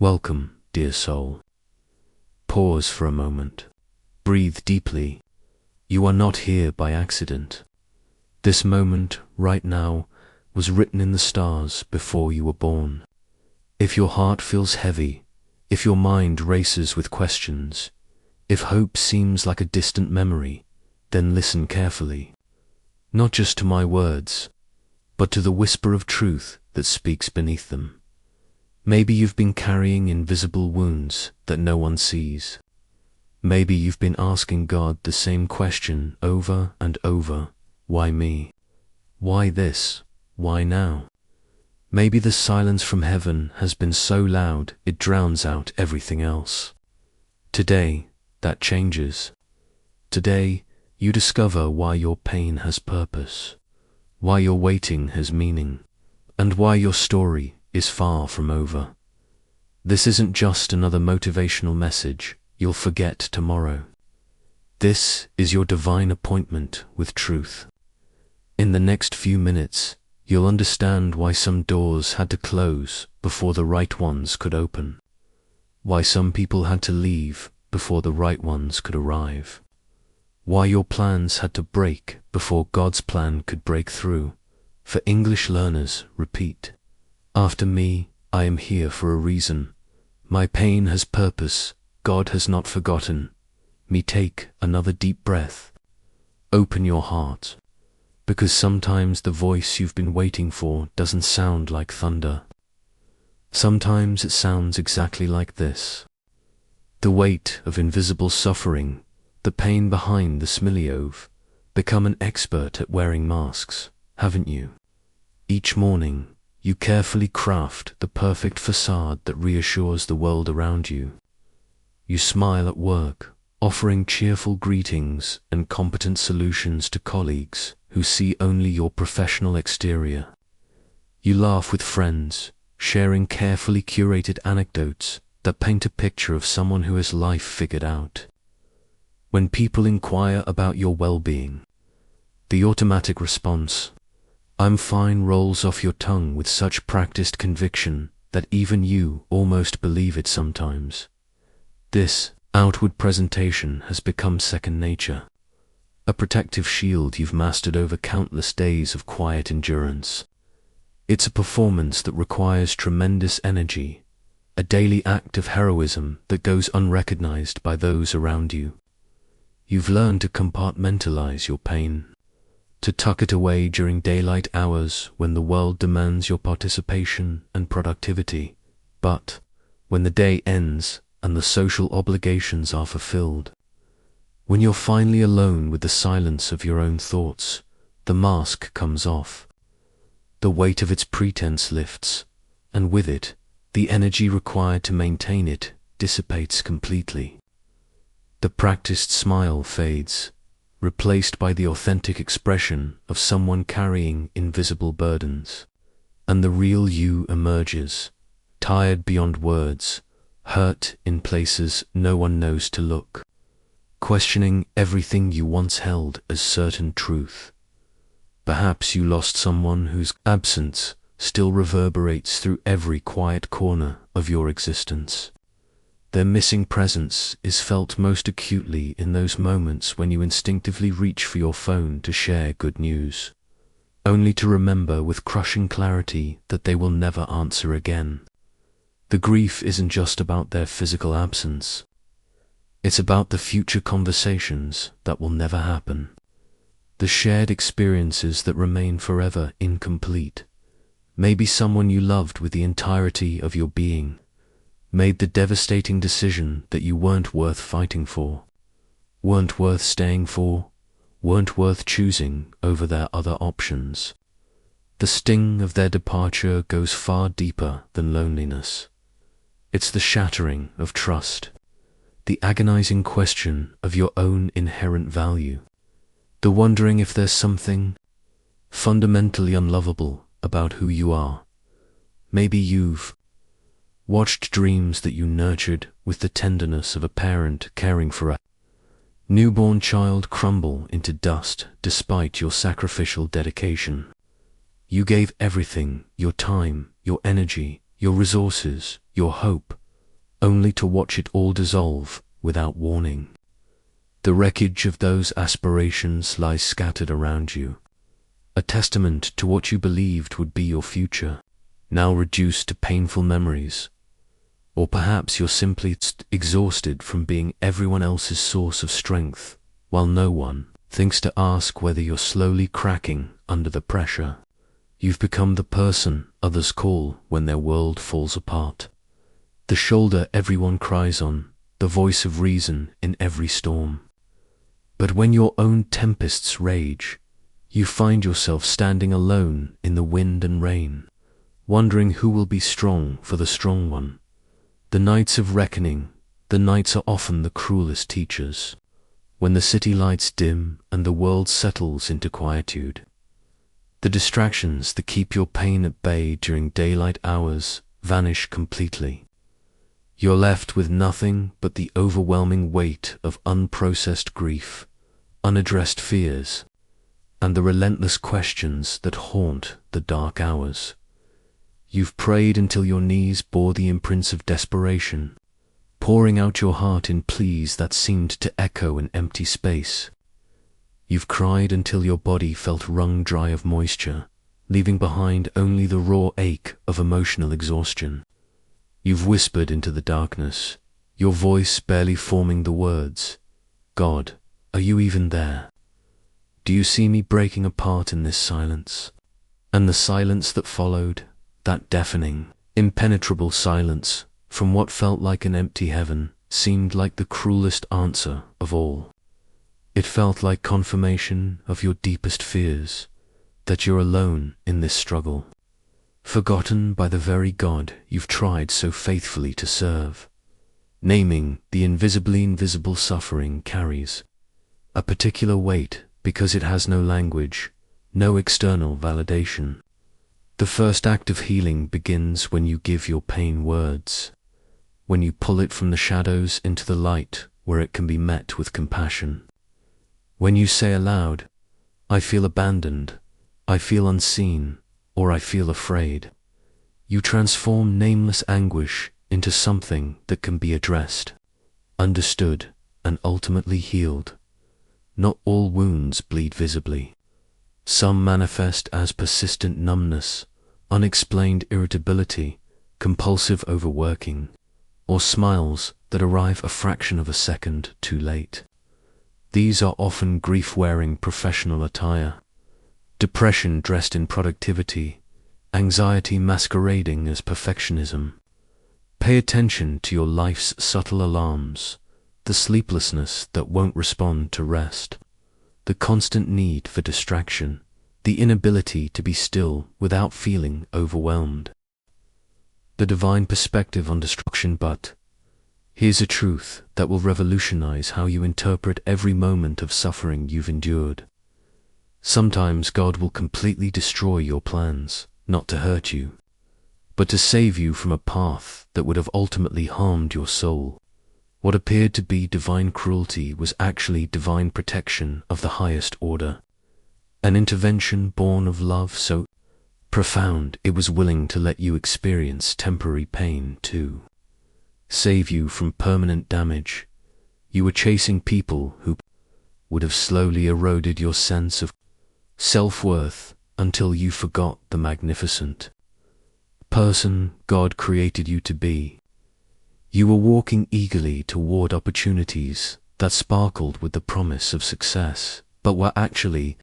Welcome, dear soul. Pause for a moment. Breathe deeply. You are not here by accident. This moment, right now, was written in the stars before you were born. If your heart feels heavy, if your mind races with questions, if hope seems like a distant memory, then listen carefully. Not just to my words, but to the whisper of truth that speaks beneath them. Maybe you've been carrying invisible wounds that no one sees. Maybe you've been asking God the same question over and over. Why me? Why this? Why now? Maybe the silence from heaven has been so loud it drowns out everything else. Today, that changes. Today, you discover why your pain has purpose, why your waiting has meaning, and why your story is far from over. This isn't just another motivational message you'll forget tomorrow. This is your divine appointment with truth. In the next few minutes, you'll understand why some doors had to close before the right ones could open, why some people had to leave before the right ones could arrive, why your plans had to break before God's plan could break through. For English learners, repeat. After me, I am here for a reason. My pain has purpose. God has not forgotten me. Take another deep breath. Open your heart, because sometimes the voice you've been waiting for doesn't sound like thunder. Sometimes it sounds exactly like this. The weight of invisible suffering, the pain behind the smiliove. Become an expert at wearing masks, haven't you? Each morning, you carefully craft the perfect facade that reassures the world around you. You smile at work, offering cheerful greetings and competent solutions to colleagues who see only your professional exterior. You laugh with friends, sharing carefully curated anecdotes that paint a picture of someone who has life figured out. When people inquire about your well-being, the automatic response, "I'm fine," rolls off your tongue with such practiced conviction that even you almost believe it sometimes. This outward presentation has become second nature, a protective shield you've mastered over countless days of quiet endurance. It's a performance that requires tremendous energy, a daily act of heroism that goes unrecognized by those around you. You've learned to compartmentalize your pain, to tuck it away during daylight hours when the world demands your participation and productivity. But when the day ends and the social obligations are fulfilled, when you're finally alone with the silence of your own thoughts, the mask comes off. The weight of its pretense lifts, and with it, the energy required to maintain it dissipates completely. The practiced smile fades, replaced by the authentic expression of someone carrying invisible burdens. And the real you emerges, tired beyond words, hurt in places no one knows to look, questioning everything you once held as certain truth. Perhaps you lost someone whose absence still reverberates through every quiet corner of your existence. Their missing presence is felt most acutely in those moments when you instinctively reach for your phone to share good news, only to remember with crushing clarity that they will never answer again. The grief isn't just about their physical absence. It's about the future conversations that will never happen, the shared experiences that remain forever incomplete. Maybe someone you loved with the entirety of your being made the devastating decision that you weren't worth fighting for, weren't worth staying for, weren't worth choosing over their other options. The sting of their departure goes far deeper than loneliness. It's the shattering of trust, the agonizing question of your own inherent value, the wondering if there's something fundamentally unlovable about who you are. Maybe you've watched dreams that you nurtured with the tenderness of a parent caring for a newborn child crumble into dust despite your sacrificial dedication. You gave everything, your time, your energy, your resources, your hope, only to watch it all dissolve without warning. The wreckage of those aspirations lies scattered around you, a testament to what you believed would be your future, now reduced to painful memories. Or perhaps you're simply exhausted from being everyone else's source of strength, while no one thinks to ask whether you're slowly cracking under the pressure. You've become the person others call when their world falls apart, the shoulder everyone cries on, the voice of reason in every storm. But when your own tempests rage, you find yourself standing alone in the wind and rain, wondering who will be strong for the strong one. The nights of reckoning, the nights are often the cruelest teachers, when the city lights dim and the world settles into quietude. The distractions that keep your pain at bay during daylight hours vanish completely. You're left with nothing but the overwhelming weight of unprocessed grief, unaddressed fears, and the relentless questions that haunt the dark hours. You've prayed until your knees bore the imprints of desperation, pouring out your heart in pleas that seemed to echo in empty space. You've cried until your body felt wrung dry of moisture, leaving behind only the raw ache of emotional exhaustion. You've whispered into the darkness, your voice barely forming the words, "God, are you even there? Do you see me breaking apart in this silence?" And the silence that followed, that deafening, impenetrable silence from what felt like an empty heaven, seemed like the cruelest answer of all. It felt like confirmation of your deepest fears, that you're alone in this struggle, forgotten by the very God you've tried so faithfully to serve. Naming the invisibly invisible suffering carries a particular weight because it has no language, no external validation. The first act of healing begins when you give your pain words, when you pull it from the shadows into the light where it can be met with compassion. When you say aloud, "I feel abandoned, I feel unseen, or I feel afraid," you transform nameless anguish into something that can be addressed, understood, and ultimately healed. Not all wounds bleed visibly. Some manifest as persistent numbness, unexplained irritability, compulsive overworking, or smiles that arrive a fraction of a second too late. These are often grief-wearing professional attire, depression dressed in productivity, anxiety masquerading as perfectionism. Pay attention to your life's subtle alarms, the sleeplessness that won't respond to rest, the constant need for distraction, the inability to be still without feeling overwhelmed. The divine perspective on destruction. But here's a truth that will revolutionize how you interpret every moment of suffering you've endured. Sometimes God will completely destroy your plans, not to hurt you, but to save you from a path that would have ultimately harmed your soul. What appeared to be divine cruelty was actually divine protection of the highest order, an intervention born of love so profound it was willing to let you experience temporary pain too. Save you from permanent damage. You were chasing people who would have slowly eroded your sense of self-worth until you forgot the magnificent person God created you to be. You were walking eagerly toward opportunities that sparkled with the promise of success, but were actually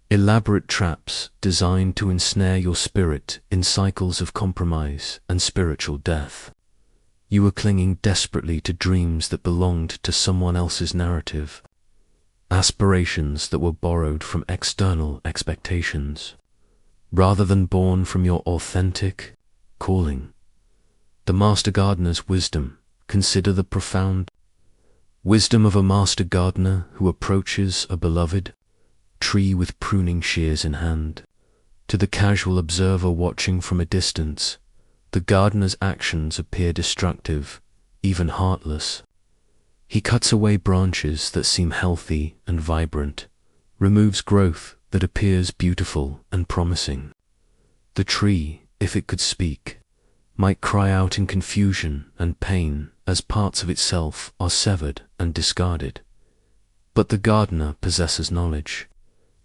elaborate traps designed to ensnare your spirit in cycles of compromise and spiritual death. You were clinging desperately to dreams that belonged to someone else's narrative, aspirations that were borrowed from external expectations, rather than born from your authentic calling. The master gardener's wisdom. Consider the profound wisdom of a master gardener who approaches a beloved tree with pruning shears in hand. To the casual observer watching from a distance, the gardener's actions appear destructive, even heartless. He cuts away branches that seem healthy and vibrant, removes growth that appears beautiful and promising. The tree, if it could speak, might cry out in confusion and pain as parts of itself are severed and discarded. But the gardener possesses knowledge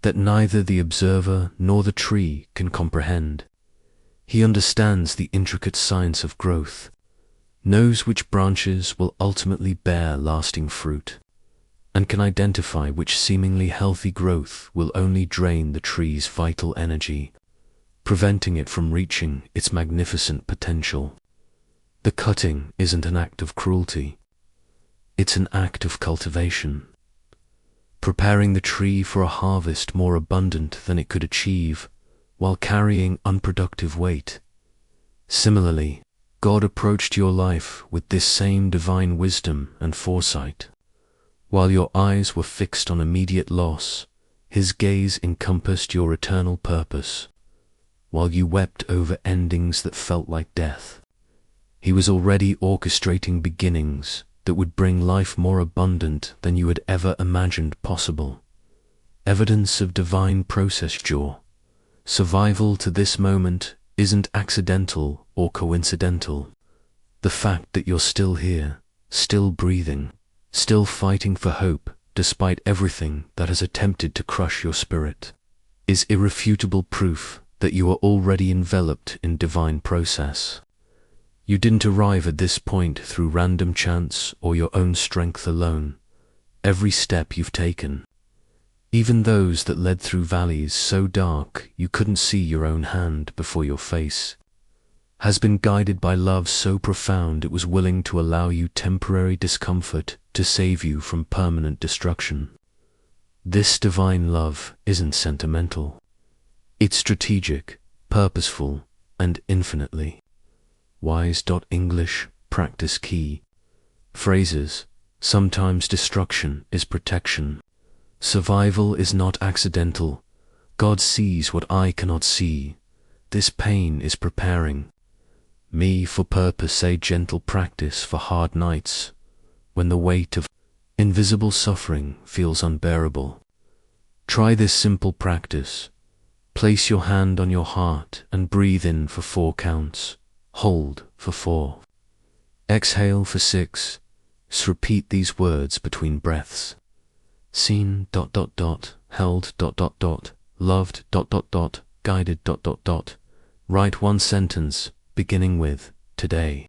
that neither the observer nor the tree can comprehend. He understands the intricate science of growth, knows which branches will ultimately bear lasting fruit, and can identify which seemingly healthy growth will only drain the tree's vital energy, preventing it from reaching its magnificent potential. The cutting isn't an act of cruelty. It's an act of cultivation, preparing the tree for a harvest more abundant than it could achieve while carrying unproductive weight. Similarly, God approached your life with this same divine wisdom and foresight. While your eyes were fixed on immediate loss, His gaze encompassed your eternal purpose. While you wept over endings that felt like death, He was already orchestrating beginnings that would bring life more abundant than you had ever imagined possible. Evidence of divine process. Your survival to this moment isn't accidental or coincidental. The fact that you're still here, still breathing, still fighting for hope despite everything that has attempted to crush your spirit, is irrefutable proof that you are already enveloped in divine process. You didn't arrive at this point through random chance or your own strength alone. Every step you've taken, even those that led through valleys so dark you couldn't see your own hand before your face, has been guided by love so profound it was willing to allow you temporary discomfort to save you from permanent destruction. This divine love isn't sentimental. It's strategic, purposeful, and infinitely wise. English practice key phrases. Sometimes destruction is protection. Survival is not accidental. God sees what I cannot see. This pain is preparing me for purpose. A gentle practice for hard nights when the weight of invisible suffering feels unbearable. Try this simple practice. Place your hand on your heart and breathe in for 4 counts. Hold for 4. Exhale for 6. Repeat these words between breaths. Seen ... held ... loved ... guided ... Write 1 sentence beginning with today.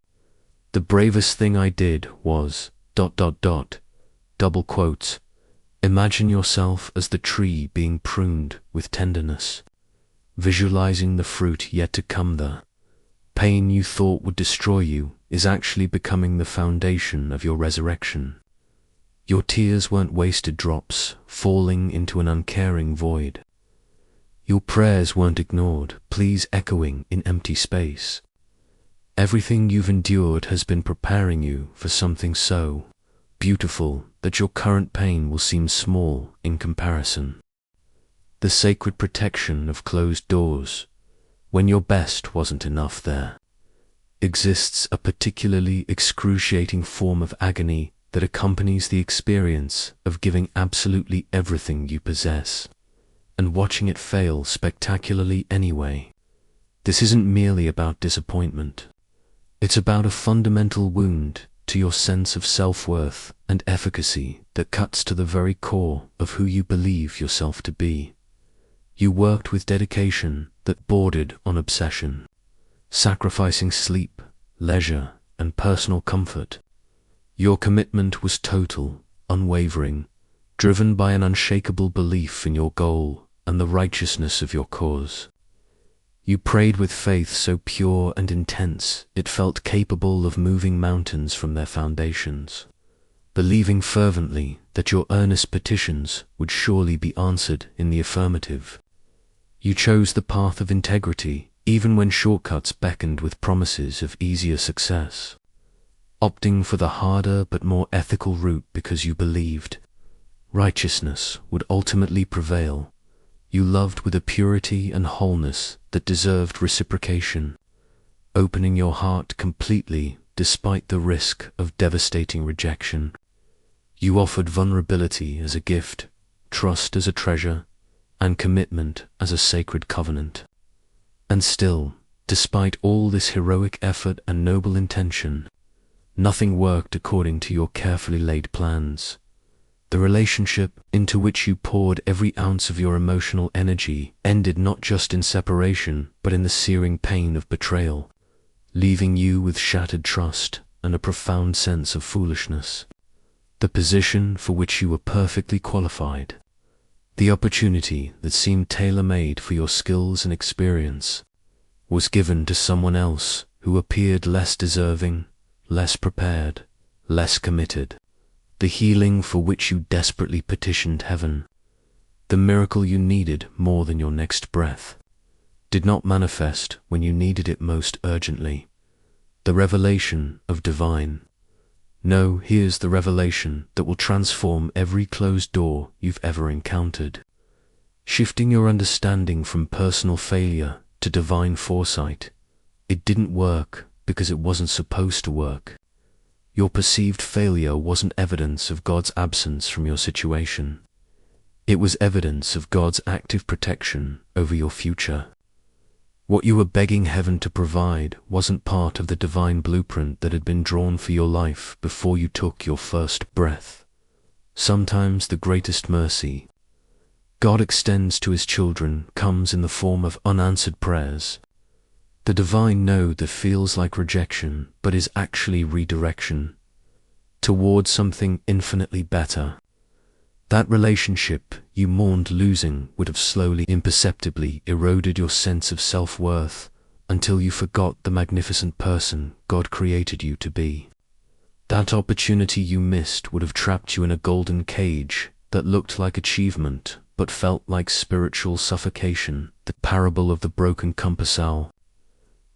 The bravest thing I did was ... double quotes. Imagine yourself as the tree being pruned with tenderness, visualizing the fruit yet to come. The pain you thought would destroy you is actually becoming the foundation of your resurrection. Your tears weren't wasted drops falling into an uncaring void. Your prayers weren't ignored, pleas echoing in empty space. Everything you've endured has been preparing you for something so beautiful that your current pain will seem small in comparison. The sacred protection of closed doors, when your best wasn't enough there, exists a particularly excruciating form of agony that accompanies the experience of giving absolutely everything you possess, and watching it fail spectacularly anyway. This isn't merely about disappointment. It's about a fundamental wound to your sense of self-worth and efficacy that cuts to the very core of who you believe yourself to be. You worked with dedication that bordered on obsession, sacrificing sleep, leisure, and personal comfort. Your commitment was total, unwavering, driven by an unshakable belief in your goal and the righteousness of your cause. You prayed with faith so pure and intense it felt capable of moving mountains from their foundations, believing fervently that your earnest petitions would surely be answered in the affirmative. You chose the path of integrity even when shortcuts beckoned with promises of easier success, opting for the harder but more ethical route because you believed righteousness would ultimately prevail. You loved with a purity and wholeness that deserved reciprocation, opening your heart completely despite the risk of devastating rejection. You offered vulnerability as a gift, trust as a treasure, and commitment as a sacred covenant. And still, Despite all this heroic effort and noble intention, nothing worked according to your carefully laid plans. The relationship into which you poured every ounce of your emotional energy ended not just in separation, but in the searing pain of betrayal, leaving you with shattered trust and a profound sense of foolishness. The position for which you were perfectly qualified, the opportunity that seemed tailor-made for your skills and experience, was given to someone else who appeared less deserving, less prepared, less committed. The healing for which you desperately petitioned heaven, the miracle you needed more than your next breath, did not manifest when you needed it most urgently. The revelation of divine. No, here's the revelation that will transform every closed door you've ever encountered, shifting your understanding from personal failure to divine foresight. It didn't work because it wasn't supposed to work. Your perceived failure wasn't evidence of God's absence from your situation. It was evidence of God's active protection over your future. What you were begging heaven to provide wasn't part of the divine blueprint that had been drawn for your life before you took your first breath. Sometimes the greatest mercy God extends to His children comes in the form of unanswered prayers. The divine no that feels like rejection but is actually redirection towards something infinitely better. That relationship you mourned losing would have slowly, imperceptibly eroded your sense of self-worth until you forgot the magnificent person God created you to be. That opportunity you missed would have trapped you in a golden cage that looked like achievement but felt like spiritual suffocation. The parable of the broken compass owl.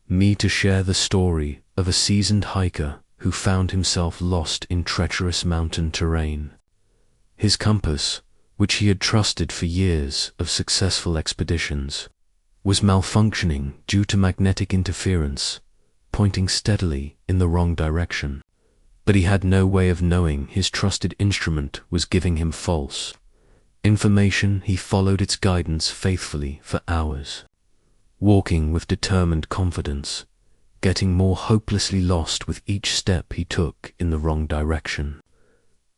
Me to share the story of a seasoned hiker who found himself lost in treacherous mountain terrain. His compass, which he had trusted for years of successful expeditions, was malfunctioning due to magnetic interference, pointing steadily in the wrong direction. But he had no way of knowing his trusted instrument was giving him false information. He followed its guidance faithfully for hours, walking with determined confidence, getting more hopelessly lost with each step he took in the wrong direction.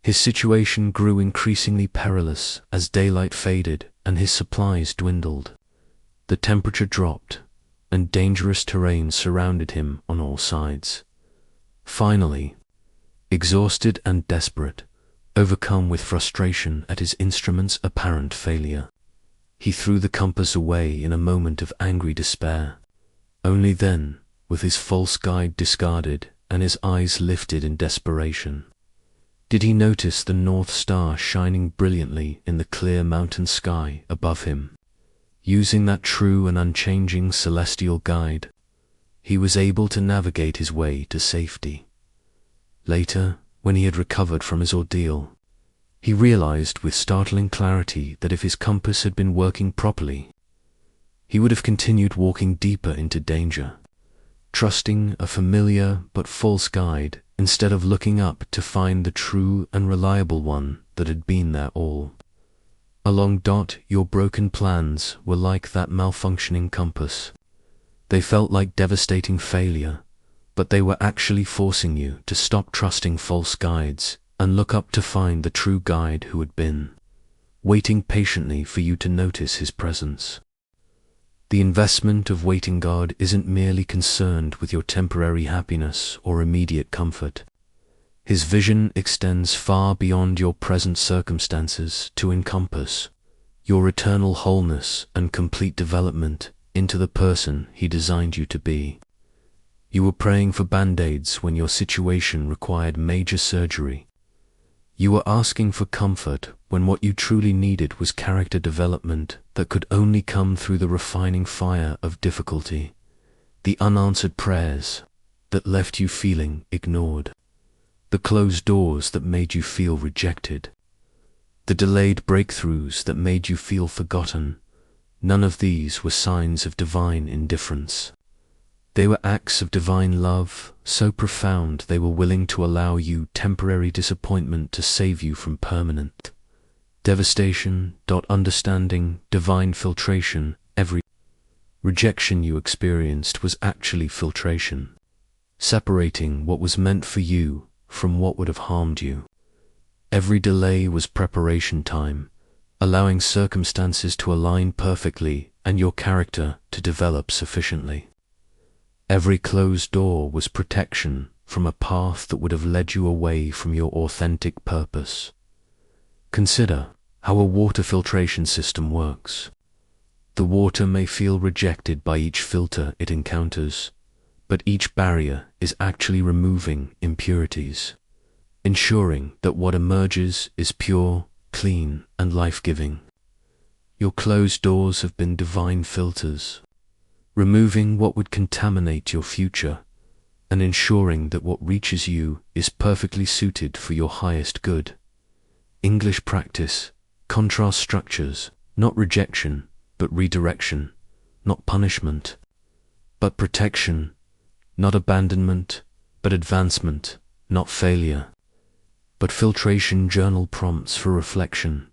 His situation grew increasingly perilous as daylight faded and his supplies dwindled. The temperature dropped, and dangerous terrain surrounded him on all sides. Finally, exhausted and desperate, overcome with frustration at his instrument's apparent failure, he threw the compass away in a moment of angry despair. Only then, with his false guide discarded and his eyes lifted in desperation, did he notice the North Star shining brilliantly in the clear mountain sky above him. Using that true and unchanging celestial guide, he was able to navigate his way to safety. Later, when he had recovered from his ordeal, he realized with startling clarity that if his compass had been working properly, he would have continued walking deeper into danger, trusting a familiar but false guide instead of looking up to find the true and reliable one that had been there all along. Your broken plans were like that malfunctioning compass. They felt like devastating failure, but they were actually forcing you to stop trusting false guides and look up to find the true guide who had been waiting patiently for you to notice his presence. The investment of waiting God isn't merely concerned with your temporary happiness or immediate comfort. His vision extends far beyond your present circumstances to encompass your eternal wholeness and complete development into the person He designed you to be. You were praying for band-aids when your situation required major surgery. You were asking for comfort when what you truly needed was character development that could only come through the refining fire of difficulty, the unanswered prayers that left you feeling ignored, the closed doors that made you feel rejected, the delayed breakthroughs that made you feel forgotten. None of these were signs of divine indifference. They were acts of divine love, so profound they were willing to allow you temporary disappointment to save you from permanent devastation. Understanding divine filtration. rejection you experienced was actually filtration, separating what was meant for you from what would have harmed you. Every delay was preparation time, allowing circumstances to align perfectly and your character to develop sufficiently. Every closed door was protection from a path that would have led you away from your authentic purpose. Consider how a water filtration system works. The water may feel rejected by each filter it encounters, but each barrier is actually removing impurities, ensuring that what emerges is pure, clean, and life-giving. Your closed doors have been divine filters, removing what would contaminate your future and ensuring that what reaches you is perfectly suited for your highest good. English practice, contrast structures, not rejection, but redirection, not punishment, but protection, not abandonment, but advancement, not failure, but filtration journal prompts for reflection.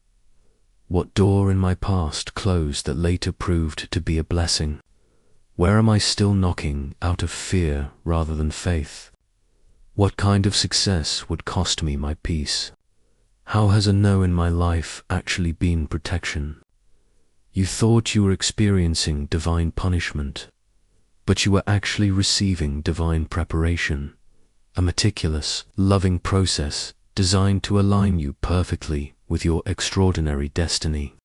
What door in my past closed that later proved to be a blessing? Where am I still knocking out of fear rather than faith? What kind of success would cost me my peace? How has a no in my life actually been protection? You thought you were experiencing divine punishment, but you were actually receiving divine preparation, a meticulous, loving process designed to align you perfectly with your extraordinary destiny.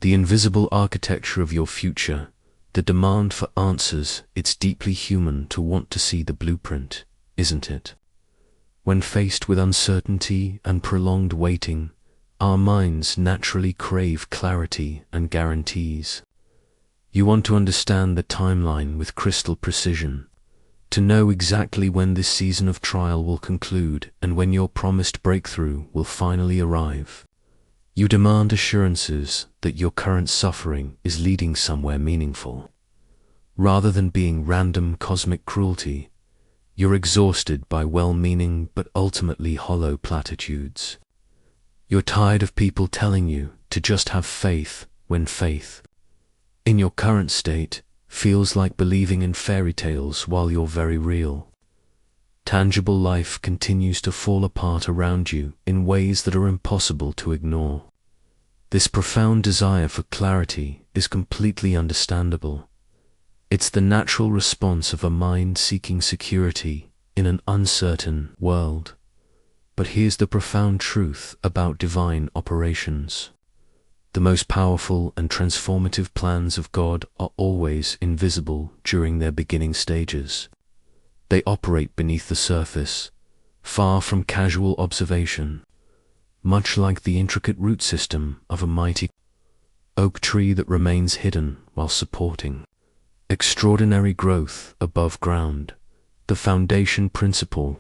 The invisible architecture of your future, the demand for answers, it's deeply human to want to see the blueprint, isn't it? When faced with uncertainty and prolonged waiting, our minds naturally crave clarity and guarantees. You want to understand the timeline with crystal precision, to know exactly when this season of trial will conclude and when your promised breakthrough will finally arrive. You demand assurances that your current suffering is leading somewhere meaningful. Rather than being random cosmic cruelty, you're exhausted by well-meaning but ultimately hollow platitudes. You're tired of people telling you to just have faith when faith, in your current state, feels like believing in fairy tales while you're very real. Tangible life continues to fall apart around you in ways that are impossible to ignore. This profound desire for clarity is completely understandable. It's the natural response of a mind seeking security in an uncertain world. But here's the profound truth about divine operations. The most powerful and transformative plans of God are always invisible during their beginning stages. They operate beneath the surface, far from casual observation, much like the intricate root system of a mighty oak tree that remains hidden while supporting extraordinary growth above ground. The foundation principle: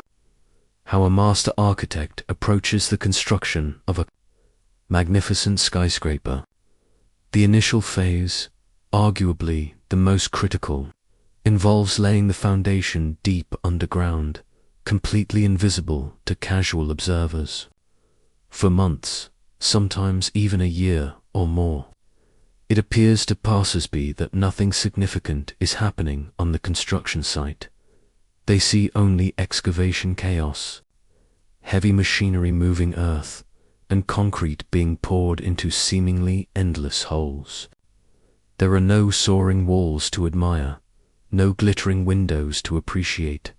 how a master architect approaches the construction of a magnificent skyscraper. The initial phase, arguably the most critical, involves laying the foundation deep underground, completely invisible to casual observers. For months, sometimes even a year or more, it appears to passers-by that nothing significant is happening on the construction site. They see only excavation chaos, heavy machinery moving earth, and concrete being poured into seemingly endless holes. There are no soaring walls to admire, no glittering windows to appreciate,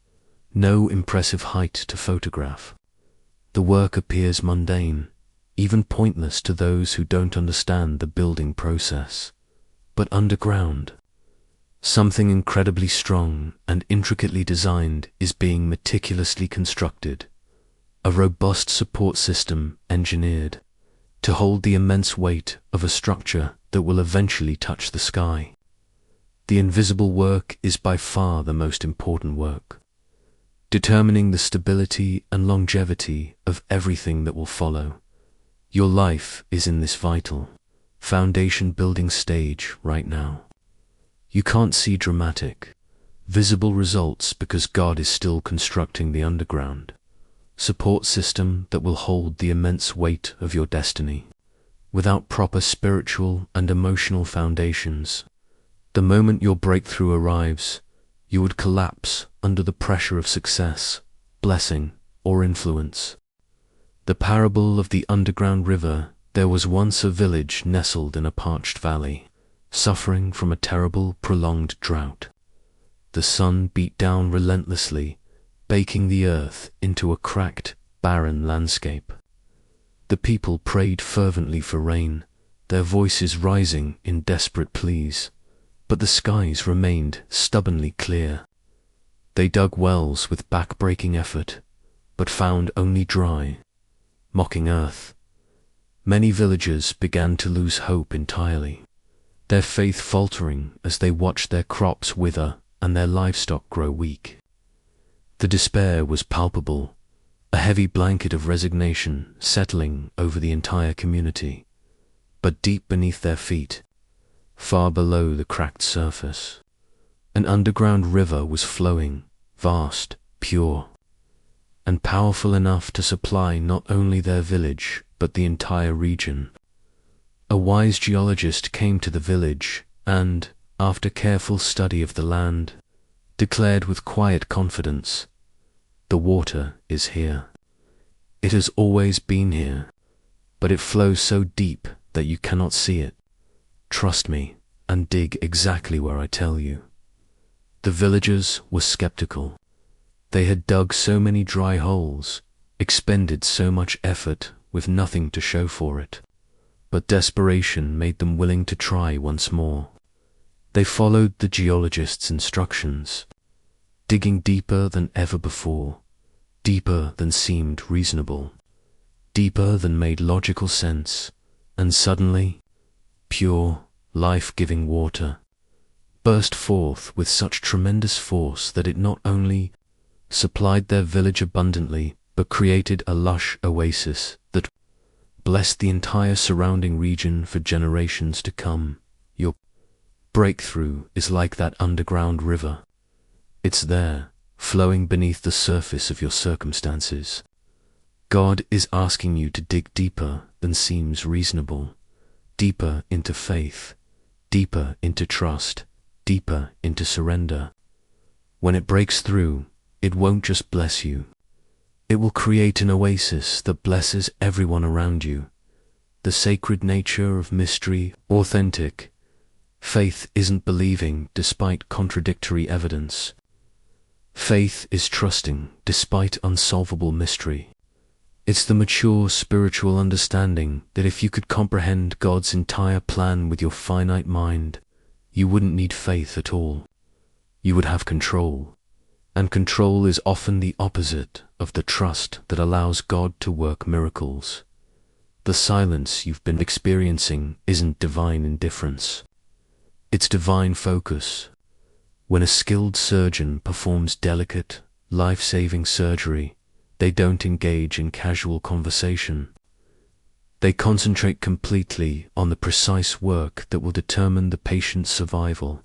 no impressive height to photograph. The work appears mundane, even pointless to those who don't understand the building process. But underground, something incredibly strong and intricately designed is being meticulously constructed, a robust support system engineered to hold the immense weight of a structure that will eventually touch the sky. The invisible work is by far the most important work, determining the stability and longevity of everything that will follow. Your life is in this vital, foundation building stage right now. You can't see dramatic, visible results because God is still constructing the underground support system that will hold the immense weight of your destiny. Without proper spiritual and emotional foundations, The moment your breakthrough arrives, you would collapse under the pressure of success, blessing, or influence. The parable of the underground river. There was once a village nestled in a parched valley, suffering from a terrible, prolonged drought. The sun beat down relentlessly, baking the earth into a cracked, barren landscape. The people prayed fervently for rain, their voices rising in desperate pleas, but the skies remained stubbornly clear. They dug wells with back-breaking effort, but found only dry, mocking earth. Many villagers began to lose hope entirely, their faith faltering as they watched their crops wither and their livestock grow weak. The despair was palpable, a heavy blanket of resignation settling over the entire community. But deep beneath their feet, far below the cracked surface, an underground river was flowing, vast, pure, and powerful enough to supply not only their village, but the entire region. A wise geologist came to the village and, after careful study of the land, declared with quiet confidence, "The water is here. It has always been here, but it flows so deep that you cannot see it. Trust me and dig exactly where I tell you." The villagers were skeptical. They had dug so many dry holes, expended so much effort with nothing to show for it. But desperation made them willing to try once more. They followed the geologist's instructions, digging deeper than ever before, deeper than seemed reasonable, deeper than made logical sense, and suddenly, pure, life-giving water burst forth with such tremendous force that it not only supplied their village abundantly, but created a lush oasis that blessed the entire surrounding region for generations to come. Your breakthrough is like that underground river. It's there, flowing beneath the surface of your circumstances. God is asking you to dig deeper than seems reasonable, deeper into faith, deeper into trust, deeper into surrender. When it breaks through, it won't just bless you. It will create an oasis that blesses everyone around you. The sacred nature of mystery, authentic. Faith isn't believing despite contradictory evidence. Faith is trusting despite unsolvable mystery. It's the mature spiritual understanding that if you could comprehend God's entire plan with your finite mind, you wouldn't need faith at all. You would have control. And control is often the opposite of the trust that allows God to work miracles. The silence you've been experiencing isn't divine indifference. It's divine focus. When a skilled surgeon performs delicate, life-saving surgery, they don't engage in casual conversation. They concentrate completely on the precise work that will determine the patient's survival.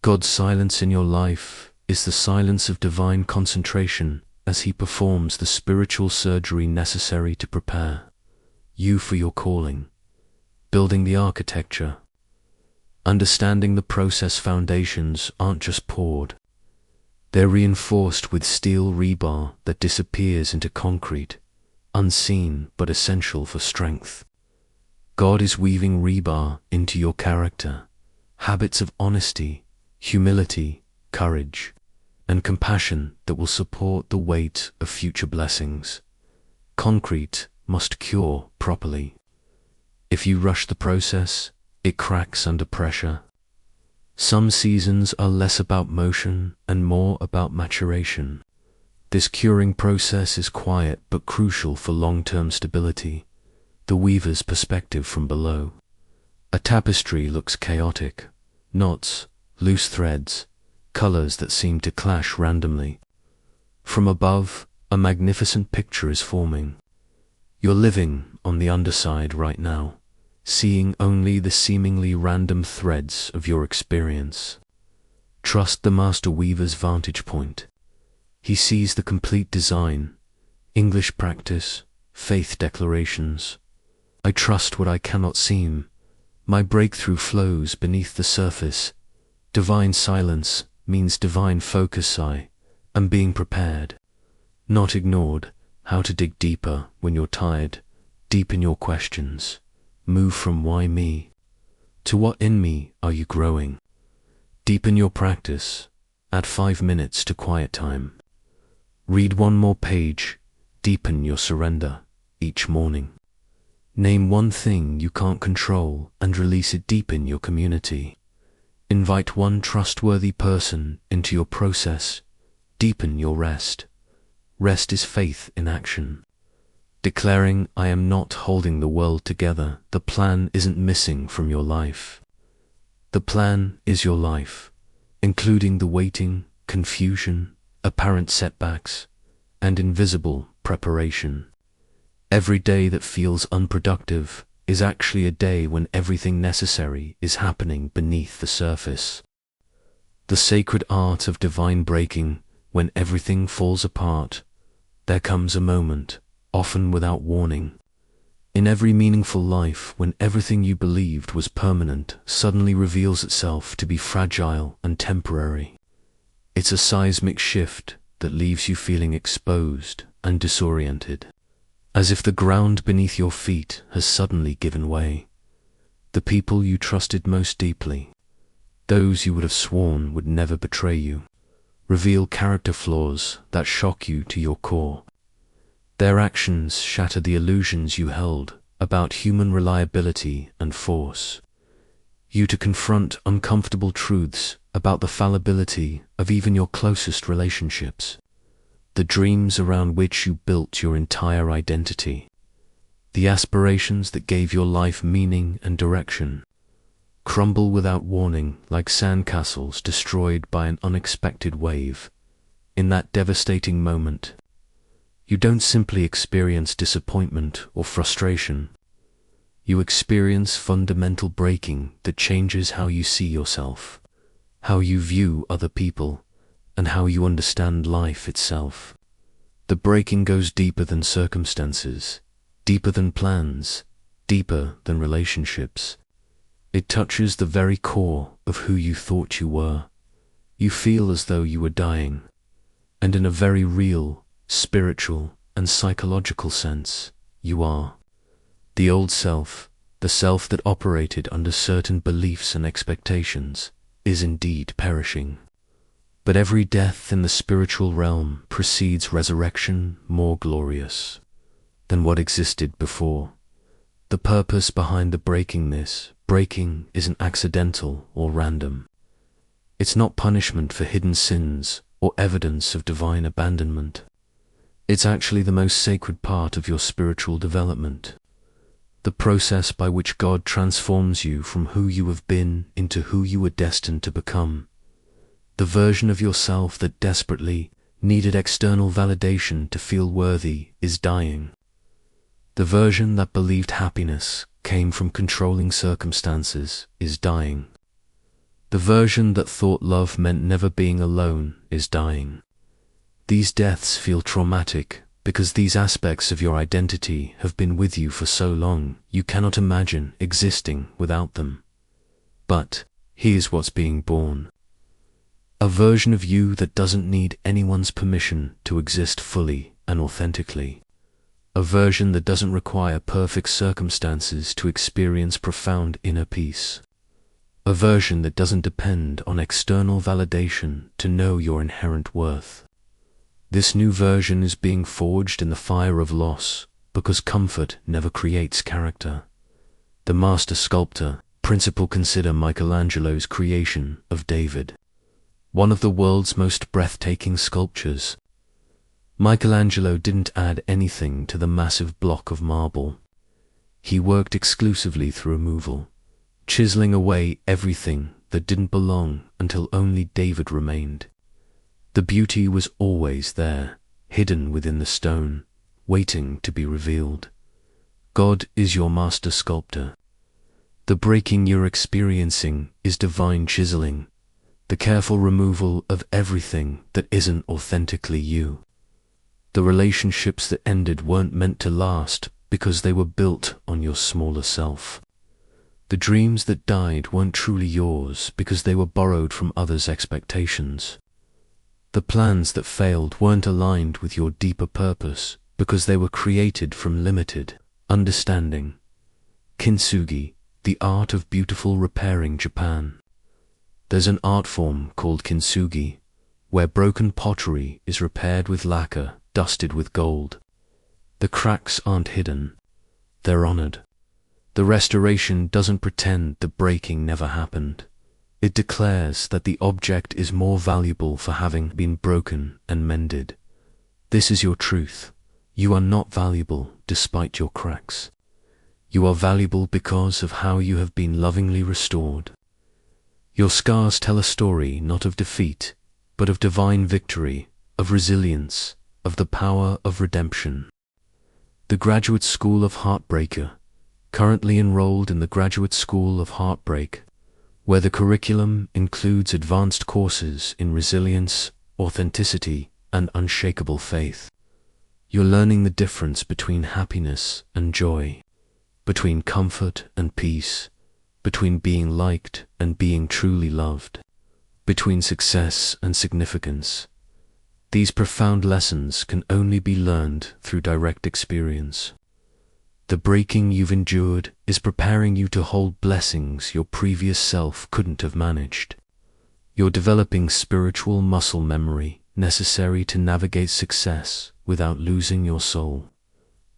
God's silence in your life is the silence of divine concentration as He performs the spiritual surgery necessary to prepare you for your calling. Building the architecture. Understanding the process foundations aren't just poured. They're reinforced with steel rebar that disappears into concrete, unseen but essential for strength. God is weaving rebar into your character, habits of honesty, humility, courage, and compassion that will support the weight of future blessings. Concrete must cure properly. If you rush the process, it cracks under pressure. Some seasons are less about motion and more about maturation. This curing process is quiet but crucial for long-term stability. The weaver's perspective from below. A tapestry looks chaotic. Knots, loose threads, colors that seem to clash randomly. From above, a magnificent picture is forming. You're living on the underside right now, seeing only the seemingly random threads of your experience. Trust the master weaver's vantage point. He sees the complete design, English practice, faith declarations. I trust what I cannot seem. My breakthrough flows beneath the surface, Divine silence means divine focus. I am being prepared, not ignored. How to dig deeper when you're tired. Deepen your questions. Move from why me to what in me are you growing. Deepen your practice. Add 5 minutes to quiet time. Read one more page. Deepen your surrender each morning. Name one thing you can't control and release it. Deepen your community. Invite one trustworthy person into your process. Deepen your rest. Rest is faith in action. Declaring, I am not holding the world together. The plan isn't missing from your life. The plan is your life, including the waiting, confusion, apparent setbacks, and invisible preparation. Every day that feels unproductive is actually a day when everything necessary is happening beneath the surface. The sacred art of divine breaking. When everything falls apart, there comes a moment, often without warning. In every meaningful life, when everything you believed was permanent suddenly reveals itself to be fragile and temporary. It's a seismic shift that leaves you feeling exposed and disoriented, as if the ground beneath your feet has suddenly given way. The people you trusted most deeply, those you would have sworn would never betray you, reveal character flaws that shock you to your core. Their actions shatter the illusions you held about human reliability and force you to confront uncomfortable truths about the fallibility of even your closest relationships, the dreams around which you built your entire identity, the aspirations that gave your life meaning and direction, crumble without warning like sandcastles destroyed by an unexpected wave. In that devastating moment, you don't simply experience disappointment or frustration. You experience fundamental breaking that changes how you see yourself, how you view other people, and how you understand life itself. The breaking goes deeper than circumstances, deeper than plans, deeper than relationships. It touches the very core of who you thought you were. You feel as though you were dying, and in a very real, spiritual, and psychological sense, you are. The old self, the self that operated under certain beliefs and expectations, is indeed perishing. But every death in the spiritual realm precedes resurrection more glorious than what existed before. The purpose behind the breaking isn't accidental or random. It's not punishment for hidden sins or evidence of divine abandonment. It's actually the most sacred part of your spiritual development. The process by which God transforms you from who you have been into who you were destined to become. The version of yourself that desperately needed external validation to feel worthy is dying. The version that believed happiness came from controlling circumstances is dying. The version that thought love meant never being alone is dying. These deaths feel traumatic because these aspects of your identity have been with you for so long you cannot imagine existing without them. But here's what's being born. A version of you that doesn't need anyone's permission to exist fully and authentically. A version that doesn't require perfect circumstances to experience profound inner peace. A version that doesn't depend on external validation to know your inherent worth. This new version is being forged in the fire of loss because comfort never creates character. The master sculptor, principal, consider Michelangelo's creation of David, one of the world's most breathtaking sculptures. Michelangelo didn't add anything to the massive block of marble. He worked exclusively through removal, chiseling away everything that didn't belong until only David remained. The beauty was always there, hidden within the stone, waiting to be revealed. God is your master sculptor. The breaking you're experiencing is divine chiseling, the careful removal of everything that isn't authentically you. The relationships that ended weren't meant to last because they were built on your smaller self. The dreams that died weren't truly yours because they were borrowed from others' expectations. The plans that failed weren't aligned with your deeper purpose because they were created from limited understanding. Kintsugi, the art of beautiful repairing Japan. There's an art form called kintsugi, where broken pottery is repaired with lacquer dusted with gold. The cracks aren't hidden, they're honored. The restoration doesn't pretend that breaking never happened. It declares that the object is more valuable for having been broken and mended. This is your truth. You are not valuable despite your cracks. You are valuable because of how you have been lovingly restored. Your scars tell a story not of defeat, but of divine victory, of resilience, of the power of redemption. The Graduate School of Heartbreaker, currently enrolled in the Graduate School of Heartbreak, where the curriculum includes advanced courses in resilience, authenticity, and unshakable faith. You're learning the difference between happiness and joy, between comfort and peace, between being liked and being truly loved, between success and significance. These profound lessons can only be learned through direct experience. The breaking you've endured is preparing you to hold blessings your previous self couldn't have managed. You're developing spiritual muscle memory necessary to navigate success without losing your soul,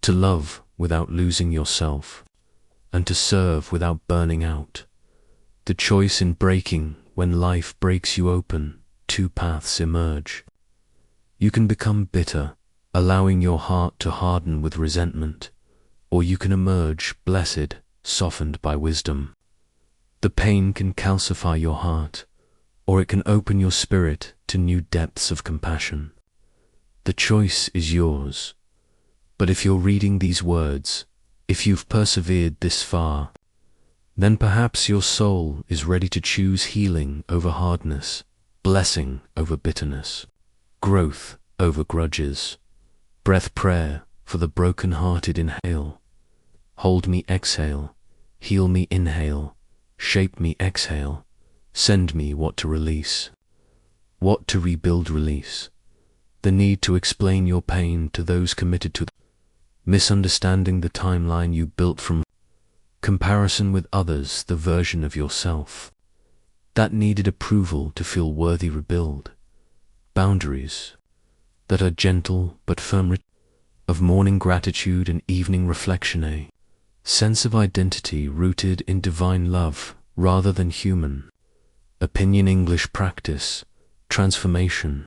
to love without losing yourself, and to serve without burning out. The choice in breaking, when life breaks you open, two paths emerge. You can become bitter, allowing your heart to harden with resentment, or you can emerge blessed, softened by wisdom. The pain can calcify your heart, or it can open your spirit to new depths of compassion. The choice is yours. But if you're reading these words, if you've persevered this far, then perhaps your soul is ready to choose healing over hardness, blessing over bitterness, growth over grudges, breath prayer for the broken-hearted. Inhale, hold me exhale, heal me inhale, shape me exhale, send me what to release, what to rebuild release, the need to explain your pain to those committed to misunderstanding the timeline you built from comparison with others, the version of yourself that needed approval to feel worthy. Rebuild boundaries that are gentle but firm, of morning gratitude and evening reflection, a sense of identity rooted in divine love rather than human opinion. English practice, transformation.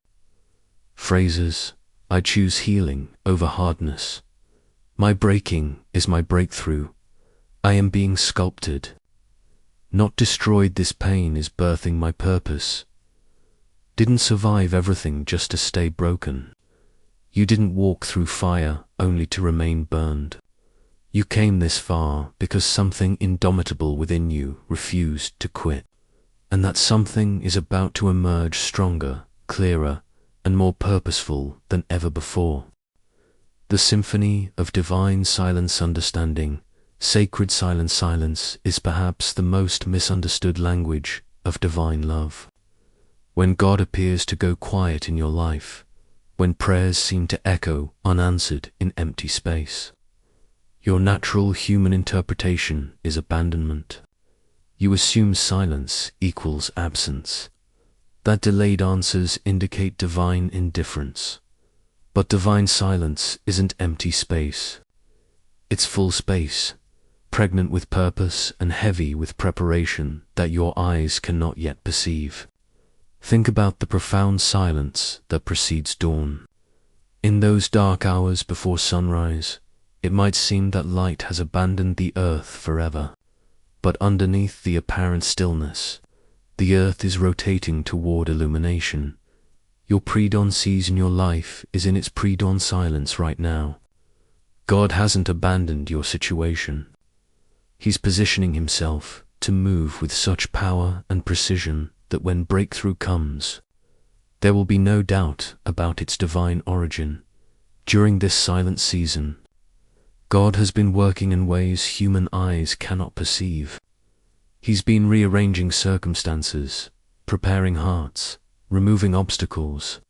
Phrases: I choose healing over hardness. My breaking is my breakthrough. I am being sculpted, not destroyed. This pain is birthing my purpose. Didn't survive everything just to stay broken. You didn't walk through fire only to remain burned. You came this far because something indomitable within you refused to quit. And that something is about to emerge stronger, clearer, and more purposeful than ever before. The symphony of divine silence. Understanding sacred silence. Silence is perhaps the most misunderstood language of divine love. When God appears to go quiet in your life, when prayers seem to echo unanswered in empty space, your natural human interpretation is abandonment. You assume silence equals absence. That delayed answers indicate divine indifference. But divine silence isn't empty space. It's full space, pregnant with purpose and heavy with preparation that your eyes cannot yet perceive. Think about the profound silence that precedes dawn. In those dark hours before sunrise, it might seem that light has abandoned the earth forever. But underneath the apparent stillness, the earth is rotating toward illumination. Your pre-dawn season, your life is in its pre-dawn silence right now. God hasn't abandoned your situation. He's positioning himself to move with such power and precision that when breakthrough comes, there will be no doubt about its divine origin. During this silent season, God has been working in ways human eyes cannot perceive. He's been rearranging circumstances, preparing hearts, removing obstacles,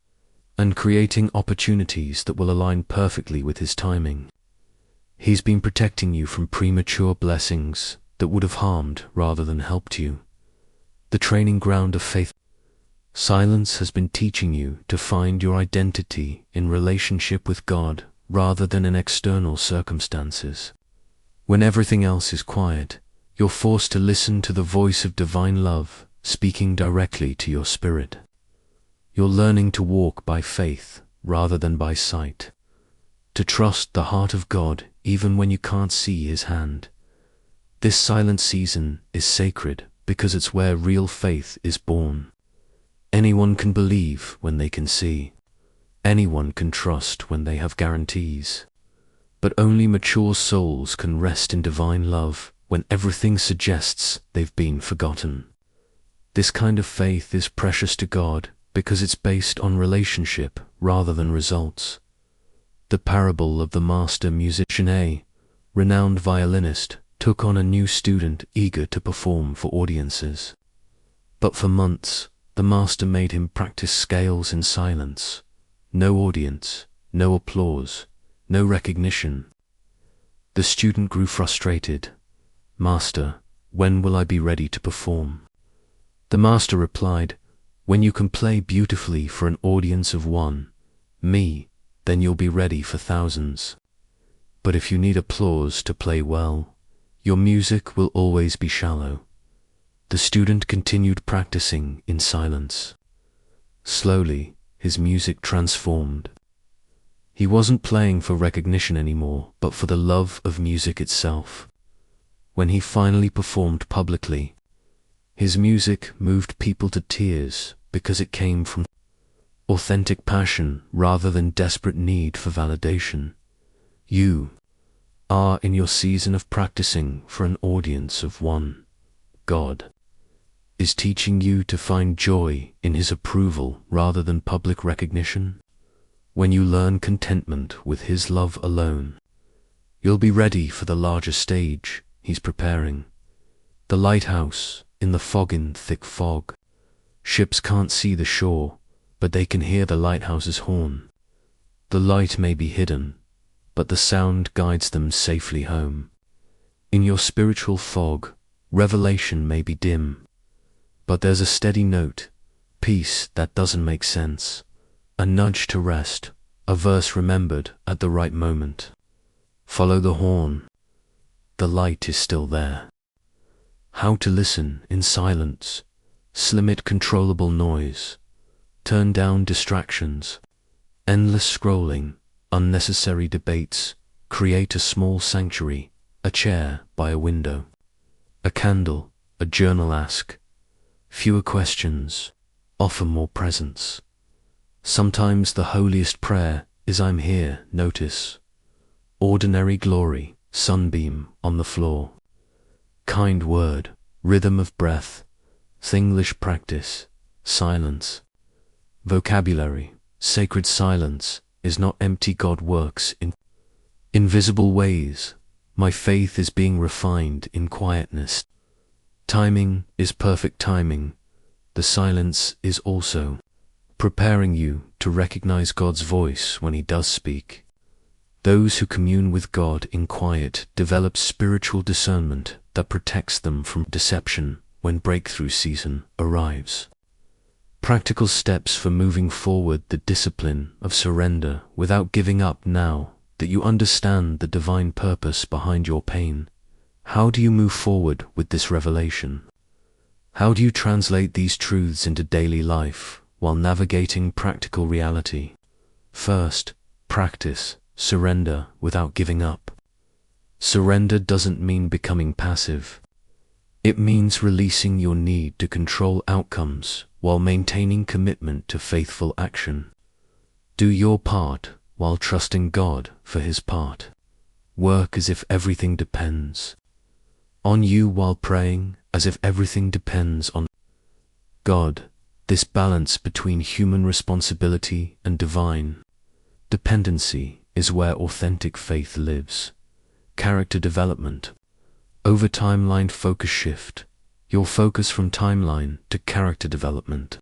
and creating opportunities that will align perfectly with His timing. He's been protecting you from premature blessings that would have harmed rather than helped you. The training ground of faith. Silence has been teaching you to find your identity in relationship with God rather than in external circumstances. When everything else is quiet, you're forced to listen to the voice of divine love speaking directly to your spirit. You're learning to walk by faith rather than by sight, to trust the heart of God even when you can't see His hand. This silent season is sacred because it's where real faith is born. Anyone can believe when they can see. Anyone can trust when they have guarantees. But only mature souls can rest in divine love when everything suggests they've been forgotten. This kind of faith is precious to God because it's based on relationship rather than results. The parable of the master musician, a renowned violinist, took on a new student eager to perform for audiences. But for months, the master made him practice scales in silence. No audience, no applause, no recognition. The student grew frustrated. "Master, when will I be ready to perform?" The master replied, "When you can play beautifully for an audience of one, me, then you'll be ready for thousands. But if you need applause to play well, your music will always be shallow." The student continued practicing in silence. Slowly, his music transformed. He wasn't playing for recognition anymore, but for the love of music itself. When he finally performed publicly, his music moved people to tears because it came from authentic passion rather than desperate need for validation. You are in your season of practicing for an audience of one. God is teaching you to find joy in His approval rather than public recognition. When you learn contentment with His love alone, you'll be ready for the larger stage He's preparing. The lighthouse in the fog, in thick fog. Ships can't see the shore, but they can hear the lighthouse's horn. The light may be hidden, but the sound guides them safely home. In your spiritual fog, revelation may be dim, but there's a steady note, peace that doesn't make sense, a nudge to rest, a verse remembered at the right moment. Follow the horn. The light is still there. How to listen in silence. Limit controllable noise. Turn down distractions. Endless scrolling, unnecessary debates. Create a small sanctuary, a chair by a window, a candle, a journal. Ask fewer questions, offer more presence. Sometimes the holiest prayer is "I'm here." Notice ordinary glory, sunbeam on the floor, kind word, rhythm of breath, English practice, silence. Vocabulary, sacred silence is not empty. God works in invisible ways. My faith is being refined in quietness. Timing is perfect timing. The silence is also preparing you to recognize God's voice when He does speak. Those who commune with God in quiet develop spiritual discernment that protects them from deception when breakthrough season arrives. Practical steps for moving forward: the discipline of surrender without giving up. Now that you understand the divine purpose behind your pain, how do you move forward with this revelation? How do you translate these truths into daily life while navigating practical reality? First, practice surrender without giving up. Surrender doesn't mean becoming passive. It means releasing your need to control outcomes while maintaining commitment to faithful action. Do your part while trusting God for His part. Work as if everything depends on you while praying as if everything depends on God. This balance between human responsibility and divine dependency is where authentic faith lives. Character development. Over timeline focus shift. your focus from timeline to character development.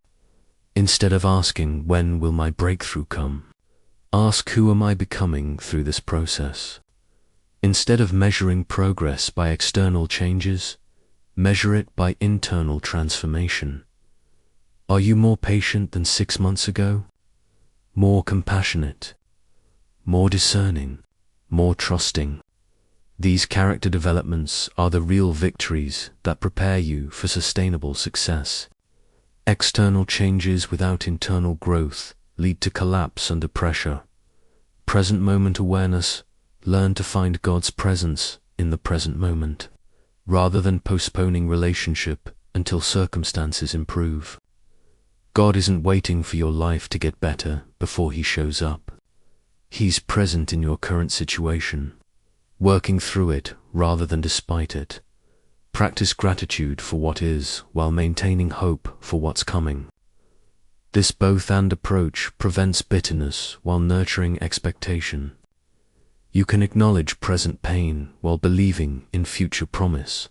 Instead of asking, when will my breakthrough come? Ask, who am I becoming through this process? Instead of measuring progress by external changes, measure it by internal transformation. Are you more patient than 6 months ago? More compassionate? More discerning? More trusting? These character developments are the real victories that prepare you for sustainable success. External changes without internal growth lead to collapse under pressure. Present moment awareness: learn to find God's presence in the present moment, rather than postponing relationship until circumstances improve. God isn't waiting for your life to get better before He shows up. He's present in your current situation, working through it rather than despite it. Practice gratitude for what is while maintaining hope for what's coming. This both-and approach prevents bitterness while nurturing expectation. You can acknowledge present pain while believing in future promise.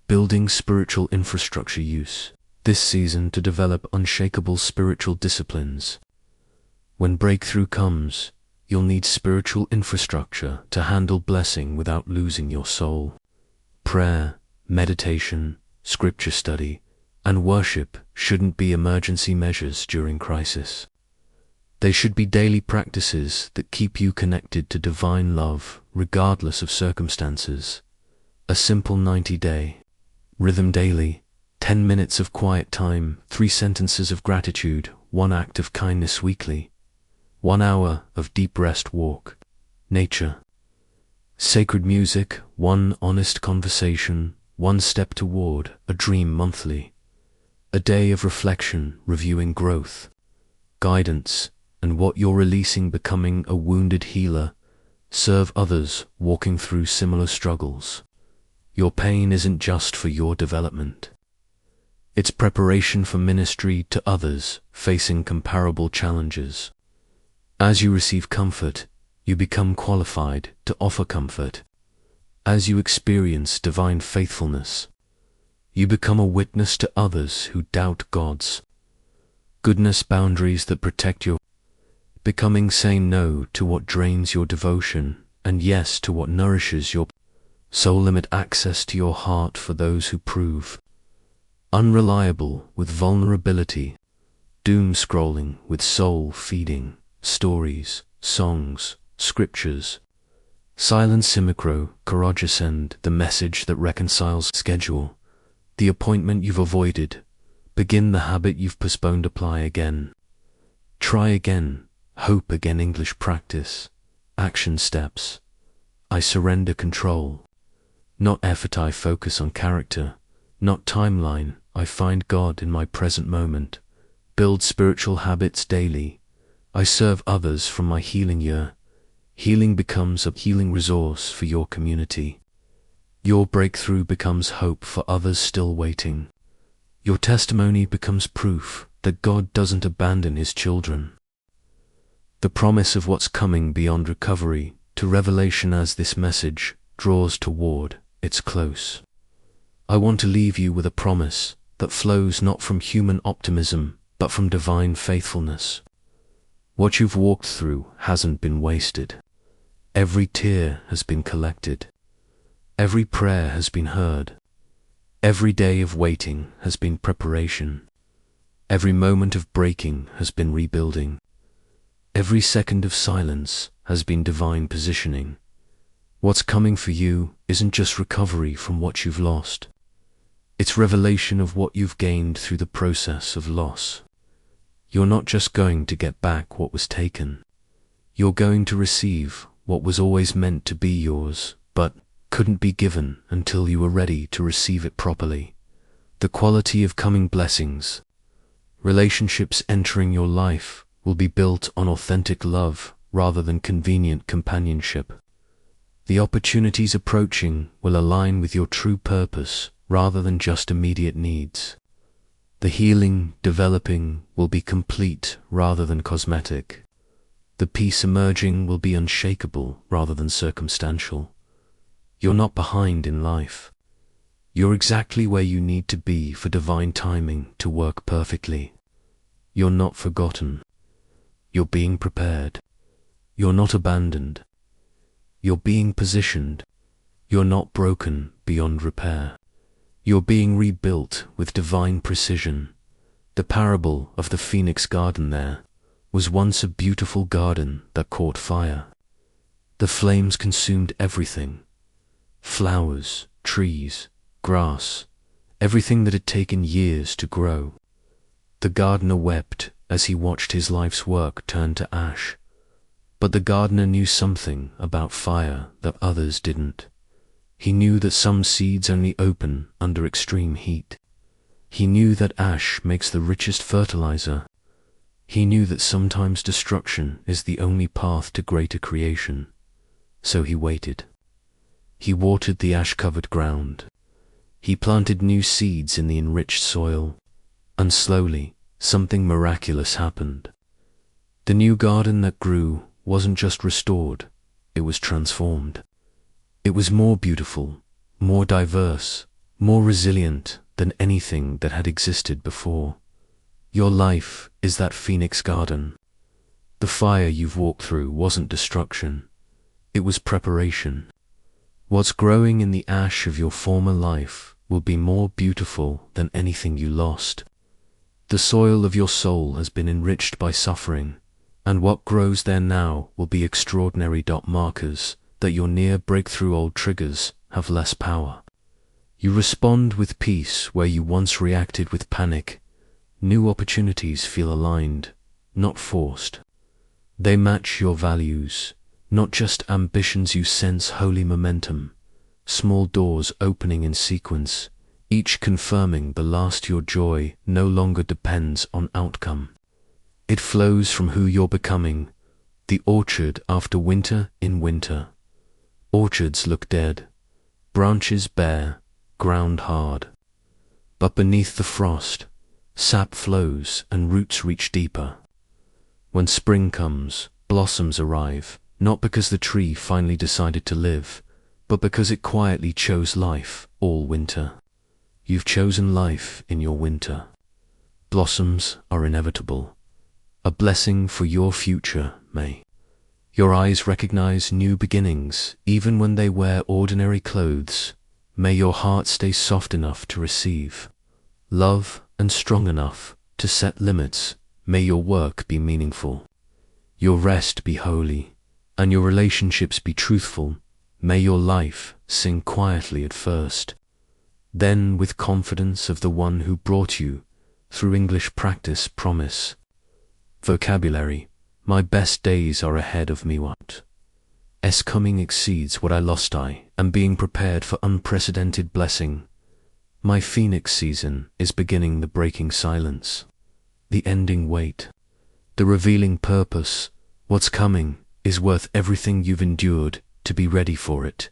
Building spiritual infrastructure: use this season to develop unshakable spiritual disciplines. When breakthrough comes, you'll need spiritual infrastructure to handle blessing without losing your soul. Prayer, meditation, scripture study, and worship shouldn't be emergency measures during crisis. They should be daily practices that keep you connected to divine love regardless of circumstances. A simple 90-day rhythm daily: 10 minutes of quiet time, 3 sentences of gratitude, 1 act of kindness weekly, 1 hour of deep rest walk, nature, sacred music, 1 honest conversation, 1 step toward a dream monthly, a day of reflection reviewing growth, guidance, and what you're releasing, becoming a wounded healer. Serve others walking through similar struggles. Your pain isn't just for your development. It's preparation for ministry to others facing comparable challenges. As you receive comfort, you become qualified to offer comfort. As you experience divine faithfulness, you become a witness to others who doubt God's goodness. Boundaries that protect your becoming: saying no to what drains your devotion and yes to what nourishes your soul. Limit access to your heart for those who prove unreliable with vulnerability. Doom scrolling with soul feeding stories, songs, scriptures. Silence simicro courageous end the message that reconciles. Schedule the appointment you've avoided. Begin the habit you've postponed. Apply again. Try again. Hope again. English practice. Action steps: I surrender control. Not effort. I focus on character. Not timeline. I find God in my present moment. Build spiritual habits daily. I serve others from my healing year. Healing becomes a healing resource for your community. Your breakthrough becomes hope for others still waiting. Your testimony becomes proof that God doesn't abandon His children. The promise of what's coming beyond recovery to revelation. As this message draws toward its close, I want to leave you with a promise that flows not from human optimism but from divine faithfulness. What you've walked through hasn't been wasted. Every tear has been collected. Every prayer has been heard. Every day of waiting has been preparation. Every moment of breaking has been rebuilding. Every second of silence has been divine positioning. What's coming for you isn't just recovery from what you've lost. It's revelation of what you've gained through the process of loss. You're not just going to get back what was taken. You're going to receive what was always meant to be yours, but couldn't be given until you were ready to receive it properly. The quality of coming blessings, relationships entering your life, will be built on authentic love rather than convenient companionship. The opportunities approaching will align with your true purpose rather than just immediate needs. The healing developing will be complete rather than cosmetic. The peace emerging will be unshakable rather than circumstantial. You're not behind in life. You're exactly where you need to be for divine timing to work perfectly. You're not forgotten. You're being prepared. You're not abandoned. You're being positioned. You're not broken beyond repair. You're being rebuilt with divine precision. The parable of the Phoenix Garden there was once a beautiful garden that caught fire. The flames consumed everything. Flowers, trees, grass, everything that had taken years to grow. The gardener wept as he watched his life's work turn to ash. But the gardener knew something about fire that others didn't. He knew that some seeds only open under extreme heat. He knew that ash makes the richest fertilizer. He knew that sometimes destruction is the only path to greater creation. So he waited. He watered the ash-covered ground. He planted new seeds in the enriched soil. And slowly, something miraculous happened. The new garden that grew wasn't just restored, it was transformed. It was more beautiful, more diverse, more resilient than anything that had existed before. Your life is that Phoenix Garden. The fire you've walked through wasn't destruction, it was preparation. What's growing in the ash of your former life will be more beautiful than anything you lost. The soil of your soul has been enriched by suffering, and what grows there now will be extraordinary markers that your near breakthrough old triggers have less power. You respond with peace where you once reacted with panic. New opportunities feel aligned, not forced. They match your values, not just ambitions. You sense holy momentum, small doors opening in sequence, each confirming the last. Your joy no longer depends on outcome. It flows from who you're becoming, the orchard after winter in winter. Orchards look dead, branches bare, ground hard. But beneath the frost, sap flows and roots reach deeper. When spring comes, blossoms arrive, not because the tree finally decided to live, but because it quietly chose life all winter. You've chosen life in your winter. Blossoms are inevitable. A blessing for your future, May. Your eyes recognize new beginnings, even when they wear ordinary clothes. May your heart stay soft enough to receive love and strong enough to set limits. May your work be meaningful, your rest be holy, and your relationships be truthful. May your life sing quietly at first, then with confidence of the one who brought you through English practice. Promise. Vocabulary. My best days are ahead of me. What S coming exceeds what I lost. I am being prepared for unprecedented blessing. My Phoenix season is beginning. The breaking silence, the ending wait, the revealing purpose. What's coming is worth everything you've endured to be ready for it.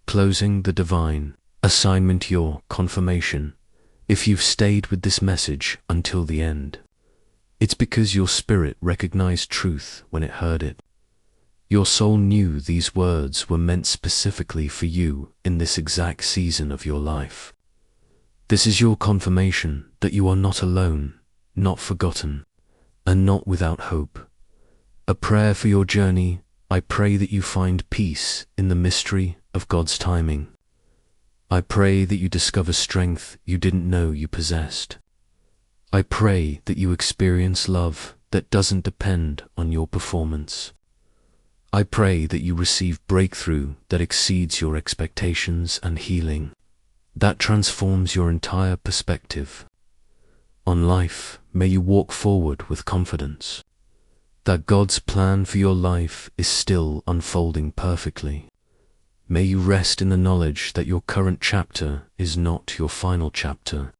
Closing the divine assignment. Your confirmation. If you've stayed with this message until the end, it's because your spirit recognized truth when it heard it. Your soul knew these words were meant specifically for you in this exact season of your life. This is your confirmation that you are not alone, not forgotten, and not without hope. A prayer for your journey. I pray that you find peace in the mystery of God's timing. I pray that you discover strength you didn't know you possessed. I pray that you experience love that doesn't depend on your performance. I pray that you receive breakthrough that exceeds your expectations and healing that transforms your entire perspective on life. May you walk forward with confidence that God's plan for your life is still unfolding perfectly. May you rest in the knowledge that your current chapter is not your final chapter.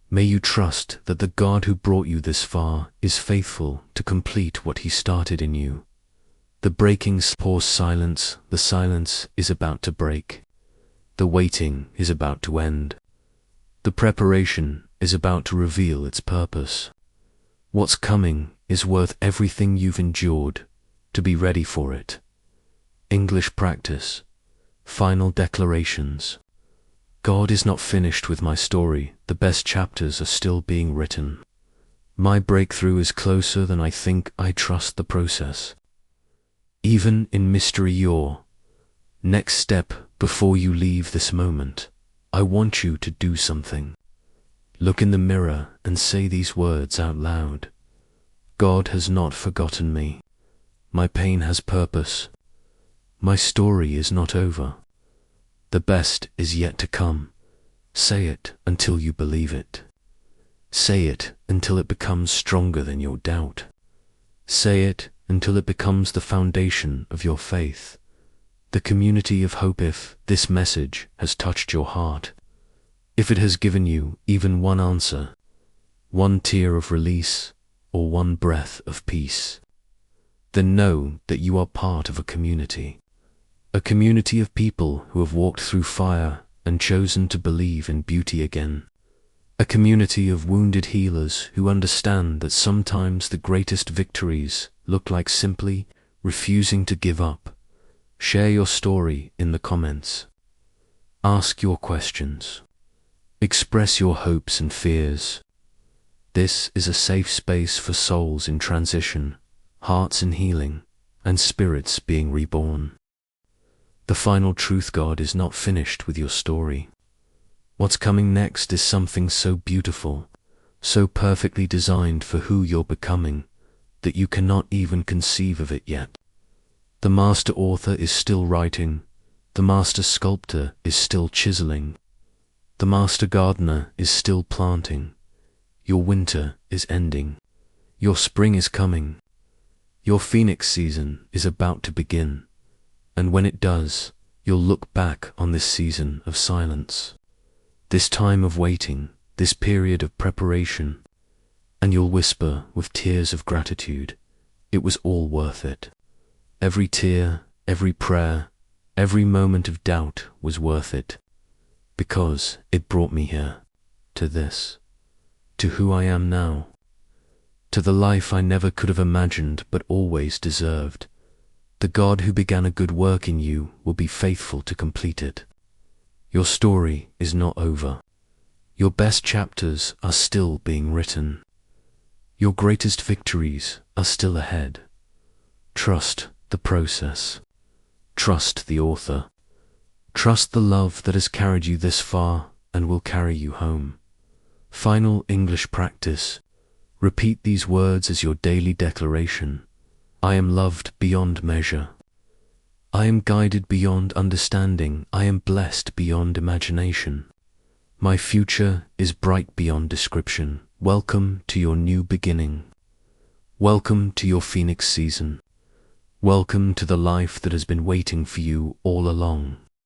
May you trust that the God who brought you this far is faithful to complete what He started in you. The breaking pause. Silence. The silence is about to break. The waiting is about to end. The preparation is about to reveal its purpose. What's coming is worth everything you've endured to be ready for it. English practice. Final declarations. God is not finished with my story. The best chapters are still being written. My breakthrough is closer than I think. I trust the process. Even in mystery, your next step before you leave this moment, I want you to do something. Look in the mirror and say these words out loud. God has not forgotten me. My pain has purpose. My story is not over. The best is yet to come. Say it until you believe it. Say it until it becomes stronger than your doubt. Say it until it becomes the foundation of your faith. The community of hope. If this message has touched your heart, if it has given you even one answer, one tear of release, or one breath of peace, then know that you are part of a community of people who have walked through fire and chosen to believe in beauty again. A community of wounded healers who understand that sometimes the greatest victories look like simply refusing to give up. Share your story in the comments. Ask your questions. Express your hopes and fears. This is a safe space for souls in transition, hearts in healing, and spirits being reborn. The final truth: God is not finished with your story. What's coming next is something so beautiful, so perfectly designed for who you're becoming, that you cannot even conceive of it yet. The master author is still writing, the master sculptor is still chiseling, the master gardener is still planting. Your winter is ending, your spring is coming, your phoenix season is about to begin, and when it does, you'll look back on this season of silence, this time of waiting, this period of preparation, and you'll whisper with tears of gratitude, it was all worth it. Every tear, every prayer, every moment of doubt was worth it, because it brought me here, to this, to who I am now, to the life I never could have imagined but always deserved. The God who began a good work in you will be faithful to complete it. Your story is not over. Your best chapters are still being written. Your greatest victories are still ahead. Trust the process. Trust the author. Trust the love that has carried you this far and will carry you home. Final English practice. Repeat these words as your daily declaration. I am loved beyond measure. I am guided beyond understanding. I am blessed beyond imagination. My future is bright beyond description. Welcome to your new beginning. Welcome to your phoenix season. Welcome to the life that has been waiting for you all along.